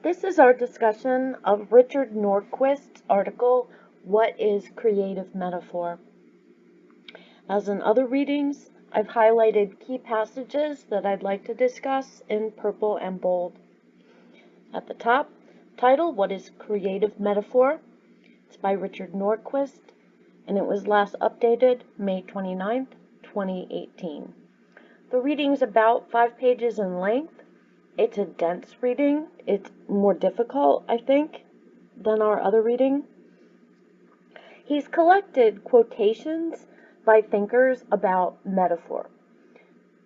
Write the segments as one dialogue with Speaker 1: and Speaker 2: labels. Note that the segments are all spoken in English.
Speaker 1: This is our discussion of Richard Nordquist's article, What is Creative Metaphor? As in other readings, I've highlighted key passages that I'd like to discuss in purple and bold. At the top, title, What is Creative Metaphor? It's by Richard Nordquist, and it was last updated May 29th, 2018. The reading's about 5 pages in length. It's a dense reading. It's more difficult, I think, than our other reading. He's collected quotations by thinkers about metaphor.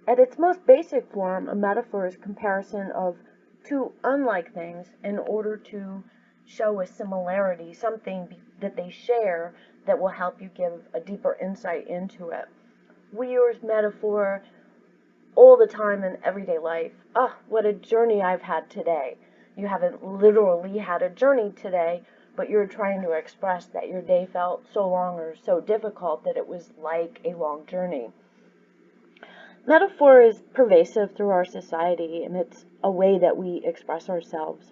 Speaker 1: At its most basic form, a metaphor is comparison of two unlike things in order to show a similarity, something that they share that will help you give a deeper insight into it. We use metaphor all the time in everyday life. Oh, what a journey I've had today. You haven't literally had a journey today, but you're trying to express that your day felt so long or so difficult that it was like a long journey. Metaphor is pervasive through our society, and it's a way that we express ourselves.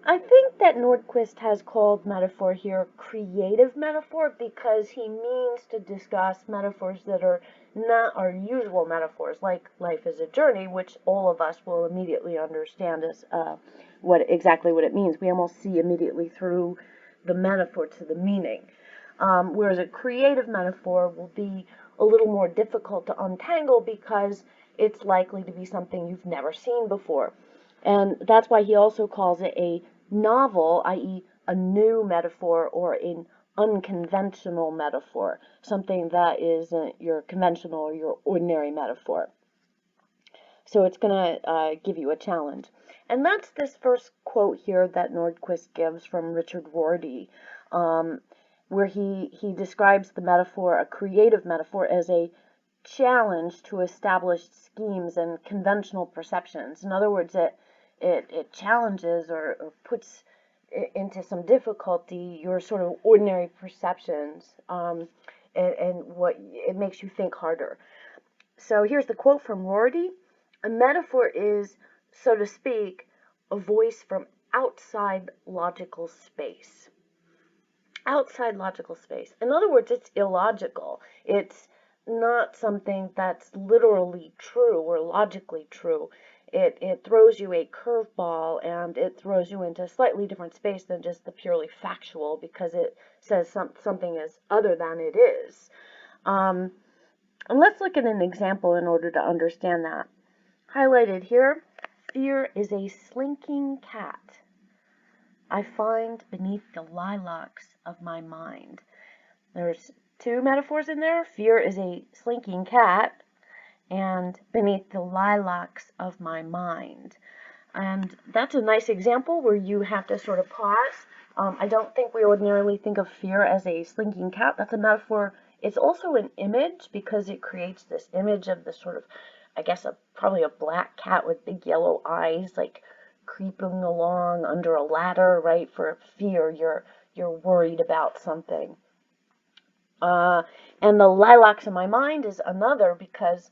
Speaker 1: I think that Nordquist has called metaphor here creative metaphor because he means to discuss metaphors that are not our usual metaphors, like life is a journey, which all of us will immediately understand as exactly what it means. We almost see immediately through the metaphor to the meaning. Whereas a creative metaphor will be a little more difficult to untangle because it's likely to be something you've never seen before. And that's why he also calls it a novel, i.e., a new metaphor or an unconventional metaphor, something that isn't your conventional or your ordinary metaphor. So it's going to give you a challenge. And that's this first quote here that Nordquist gives from Richard Rorty, where he describes the metaphor, a creative metaphor, as a challenge to established schemes and conventional perceptions. In other words, it challenges or puts into some difficulty your sort of ordinary perceptions, and what it makes you think harder. So here's the quote from Rorty. A metaphor is, so to speak, a voice from outside logical space. Outside logical space. In other words, it's illogical. It's not something that's literally true or logically true. It throws you a curveball, and it throws you into a slightly different space than just the purely factual, because it says something is other than it is. And let's look at an example in order to understand that. Highlighted here, fear is a slinking cat I find beneath the lilacs of my mind. There's two metaphors in there. Fear is a slinking cat, and beneath the lilacs of my mind. And that's a nice example where you have to sort of pause. I don't think we ordinarily think of fear as a slinking cat. That's a metaphor. It's also an image because it creates this image of this sort of, I guess, probably a black cat with big yellow eyes, like creeping along under a ladder, right? For fear, you're worried about something. And the lilacs in my mind is another because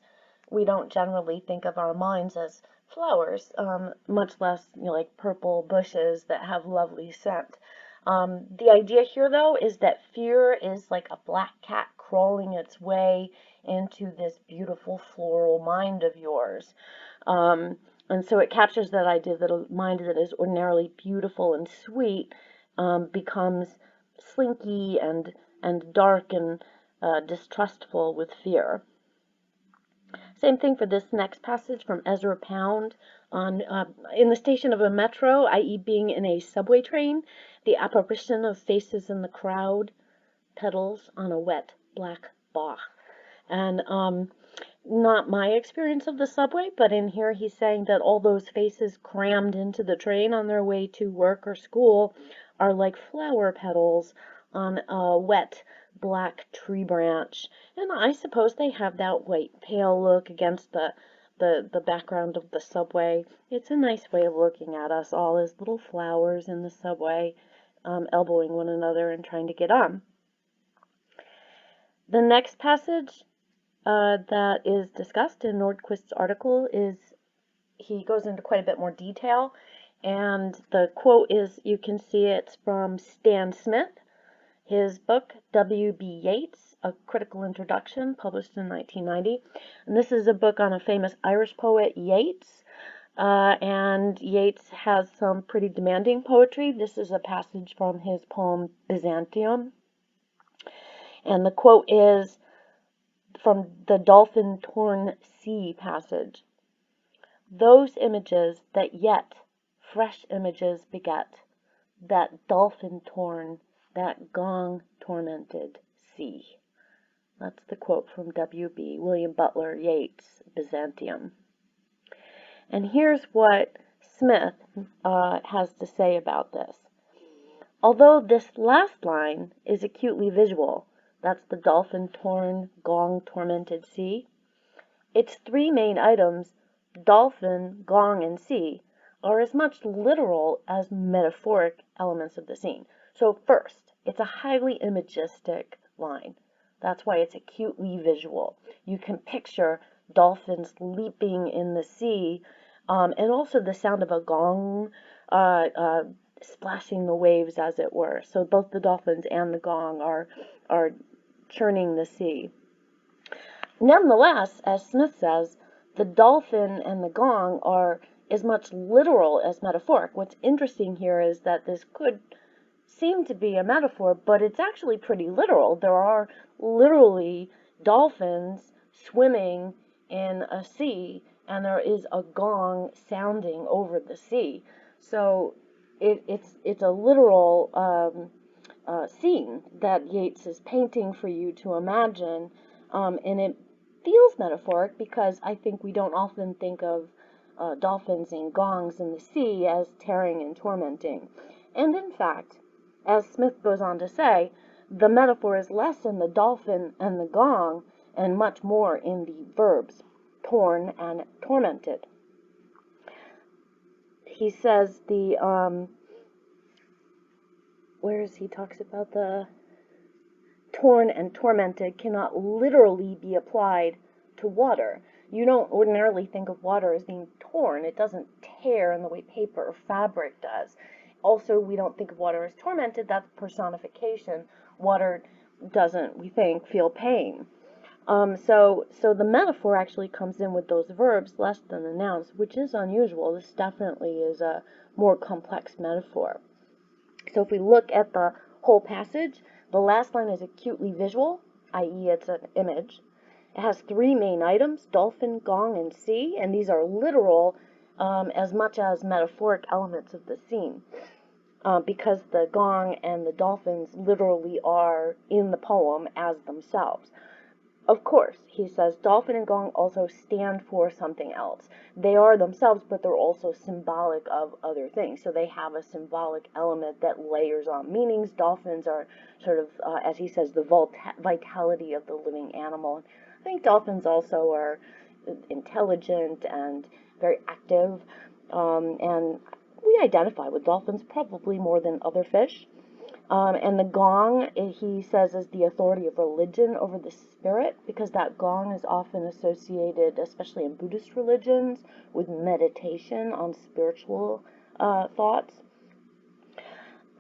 Speaker 1: we don't generally think of our minds as flowers, much less like purple bushes that have lovely scent. The idea here, though, is that fear is like a black cat crawling its way into this beautiful floral mind of yours. And so it captures that idea that a mind that is ordinarily beautiful and sweet becomes slinky and dark and distrustful with fear. Same thing for this next passage from Ezra Pound on in the station of a metro, i.e. being in a subway train, the apparition of faces in the crowd, petals on a wet black Bach. And not my experience of the subway, but in here he's saying that all those faces crammed into the train on their way to work or school are like flower petals on a wet black tree branch. And I suppose they have that white pale look against the background of the subway. It's a nice way of looking at us all as little flowers in the subway, elbowing one another and trying to get on. The next passage that is discussed in Nordquist's article is, he goes into quite a bit more detail. And the quote is, you can see it's from Stan Smith, his book, W.B. Yeats, A Critical Introduction, published in 1990. And this is a book on a famous Irish poet, Yeats. And Yeats has some pretty demanding poetry. This is a passage from his poem, Byzantium. And the quote is from the Dolphin-Torn Sea passage. Those images that yet fresh images beget, that dolphin-torn, that gong-tormented sea. That's the quote from W.B. William Butler Yeats' Byzantium. And here's what Smith has to say about this. Although this last line is acutely visual, that's the dolphin-torn, gong-tormented sea, its three main items, dolphin, gong, and sea, are as much literal as metaphoric elements of the scene. So first, it's a highly imagistic line. That's why it's acutely visual. You can picture dolphins leaping in the sea, and also the sound of a gong splashing the waves, as it were. So both the dolphins and the gong are churning the sea. Nonetheless, as Smith says, the dolphin and the gong are as much literal as metaphoric. What's interesting here is that this could seem to be a metaphor, but it's actually pretty literal. There are literally dolphins swimming in a sea, and there is a gong sounding over the sea. So it's a literal scene that Yeats is painting for you to imagine, and it feels metaphoric because I think we don't often think of dolphins and gongs in the sea as tearing and tormenting. And in fact, as Smith goes on to say, the metaphor is less in the dolphin and the gong and much more in the verbs, torn and tormented. He says he talks about the torn and tormented cannot literally be applied to water. You don't ordinarily think of water as being torn. It doesn't tear in the way paper or fabric does. Also, we don't think of water as tormented. That's personification. Water doesn't, we think, feel pain. So the metaphor actually comes in with those verbs less than the nouns, which is unusual. This definitely is a more complex metaphor. So if we look at the whole passage, the last line is acutely visual, i.e. it's an image. It has three main items, dolphin, gong, and sea, and these are literal as much as metaphoric elements of the scene, because the gong and the dolphins literally are in the poem as themselves. Of course, he says, dolphin and gong also stand for something else. They are themselves, but they're also symbolic of other things. So they have a symbolic element that layers on meanings. Dolphins are sort of, as he says, the vitality of the living animal. I think dolphins also are intelligent and very active, and we identify with dolphins probably more than other fish. And the gong, he says, is the authority of religion over the spirit, because that gong is often associated, especially in Buddhist religions, with meditation on spiritual thoughts.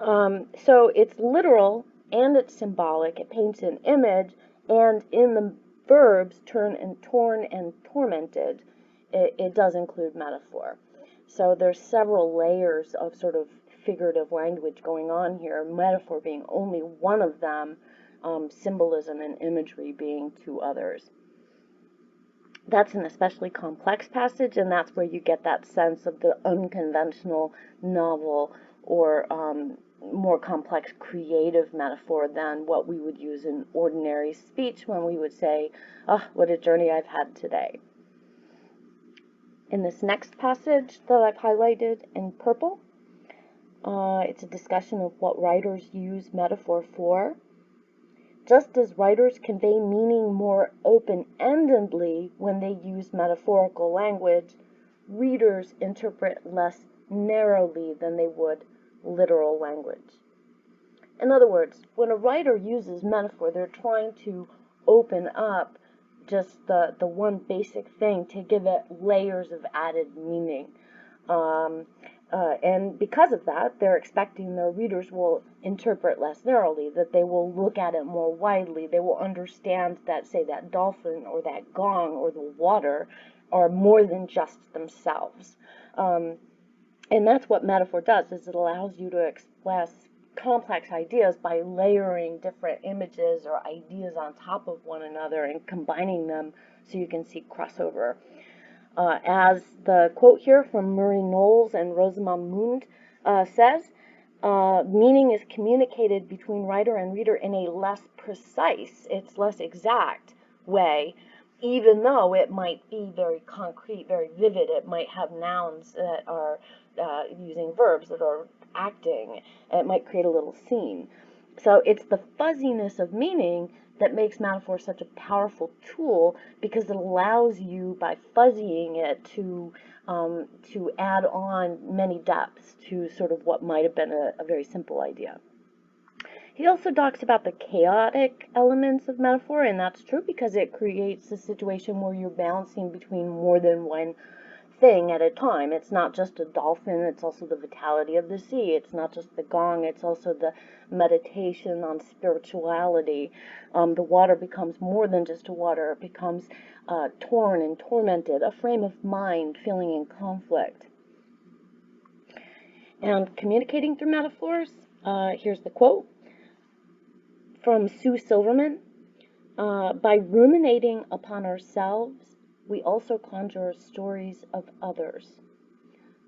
Speaker 1: So it's literal and it's symbolic. It paints an image, and in the verbs turn and torn and tormented, it does include metaphor. So there's several layers of sort of figurative language going on here, metaphor being only one of them, symbolism and imagery being two others. That's an especially complex passage, and that's where you get that sense of the unconventional novel or more complex creative metaphor than what we would use in ordinary speech when we would say, "Oh, what a journey I've had today." In this next passage that I've highlighted in purple, it's a discussion of what writers use metaphor for. Just as writers convey meaning more open-endedly when they use metaphorical language, readers interpret less narrowly than they would literal language. In other words, when a writer uses metaphor, they're trying to open up just the one basic thing to give it layers of added meaning. And And because of that, they're expecting their readers will interpret less narrowly, that they will look at it more widely. They will understand that, say, that dolphin or that gong or the water are more than just themselves. And that's what metaphor does, is it allows you to express complex ideas by layering different images or ideas on top of one another and combining them so you can see crossover. As the quote here from Murray Knowles and Rosamund Mund says, meaning is communicated between writer and reader in a less precise, it's less exact way, even though it might be very concrete, very vivid. It might have nouns that are using verbs that are acting. It might create a little scene. So it's the fuzziness of meaning that makes metaphor such a powerful tool, because it allows you, by fuzzying it, to add on many depths to sort of what might have been a very simple idea. He also talks about the chaotic elements of metaphor, and that's true because it creates a situation where you're balancing between more than one thing at a time. It's not just a dolphin, it's also the vitality of the sea. It's not just the gong, it's also the meditation on spirituality. The water becomes more than just a water. It becomes torn and tormented, a frame of mind feeling in conflict. And communicating through metaphors, here's the quote from Sue Silverman. By ruminating upon ourselves, we also conjure stories of others.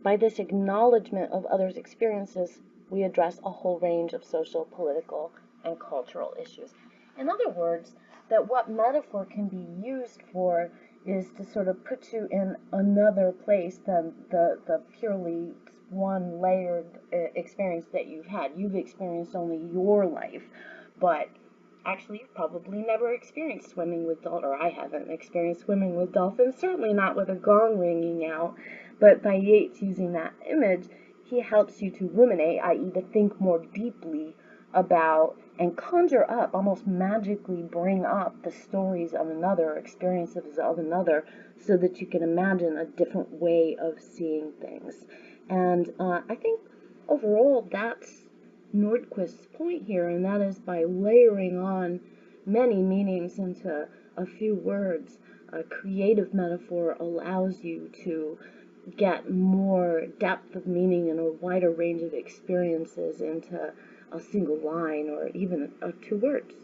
Speaker 1: By this acknowledgement of others' experiences, we address a whole range of social, political, and cultural issues. In other words, that what metaphor can be used for is to sort of put you in another place than the purely one layered experience that you've had. You've experienced only your life, but actually, you've probably never experienced swimming with dolphins, or I haven't experienced swimming with dolphins, certainly not with a gong ringing out. But by Yeats using that image, he helps you to ruminate, i.e. to think more deeply about and conjure up, almost magically bring up the stories of another, experiences of another, so that you can imagine a different way of seeing things. And I think overall that's Nordquist's point here, and that is by layering on many meanings into a few words, a creative metaphor allows you to get more depth of meaning and a wider range of experiences into a single line or even two words.